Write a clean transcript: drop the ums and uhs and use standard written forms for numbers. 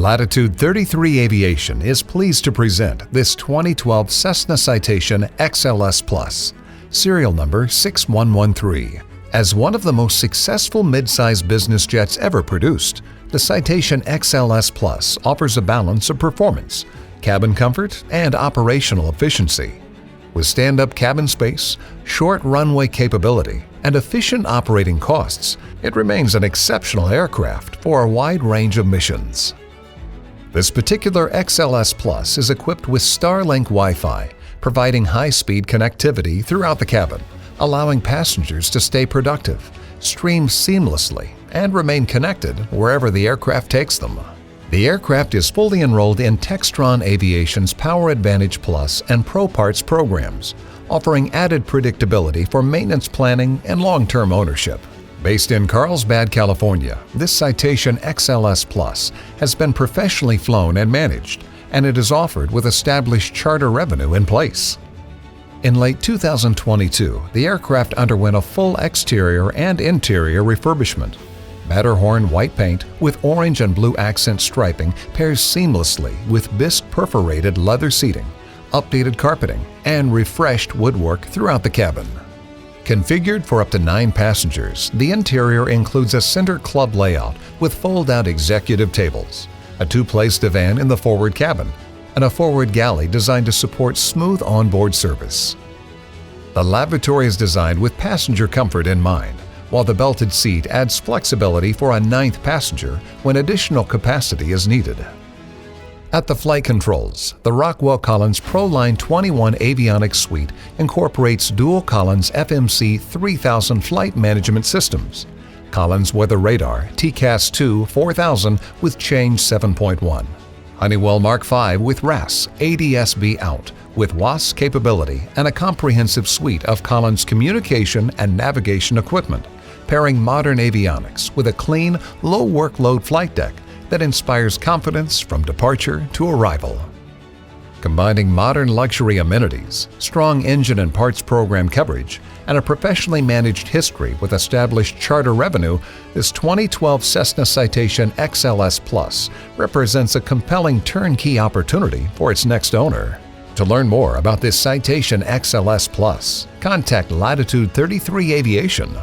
Latitude 33 Aviation is pleased to present this 2012 Cessna Citation XLS Plus, serial number 6113. As one of the most successful mid-size business jets ever produced, the Citation XLS Plus offers a balance of performance, cabin comfort, and operational efficiency. With stand-up cabin space, short runway capability, and efficient operating costs, it remains an exceptional aircraft for a wide range of missions. This particular XLS Plus is equipped with STARLINK Wi-Fi, providing high-speed connectivity throughout the cabin, allowing passengers to stay productive, stream seamlessly, and remain connected wherever the aircraft takes them. The aircraft is fully enrolled in Textron Aviation's PowerAdvantage Plus and ProParts programs, offering added predictability for maintenance planning and long-term ownership. Based in Carlsbad, California, this Citation XLS Plus has been professionally flown and managed, and it is offered with established charter revenue in place. In late 2022, the aircraft underwent a full exterior and interior refurbishment. Matterhorn white paint with orange and blue accent striping pairs seamlessly with Bisque perforated leather seating, updated carpeting, and refreshed woodwork throughout the cabin. Configured for up to 9 passengers, the interior includes a center club layout with fold-out executive tables, a 2-place divan in the forward cabin, and a forward galley designed to support smooth onboard service. The lavatory is designed with passenger comfort in mind, while the belted seat adds flexibility for a 9th passenger when additional capacity is needed. At the flight controls, the Rockwell Collins ProLine 21 Avionics suite incorporates dual Collins FMC 3000 flight management systems, Collins Weather Radar TCAS 2 4000 with change 7.1, Honeywell Mark V with RAAS ADS-B out with WAAS capability, and a comprehensive suite of Collins communication and navigation equipment, pairing modern avionics with a clean, low workload flight deck that inspires confidence from departure to arrival. Combining modern luxury amenities, strong engine and parts program coverage, and a professionally managed history with established charter revenue, this 2012 Cessna Citation XLS Plus represents a compelling turnkey opportunity for its next owner. To learn more about this Citation XLS Plus, contact Latitude 33 Aviation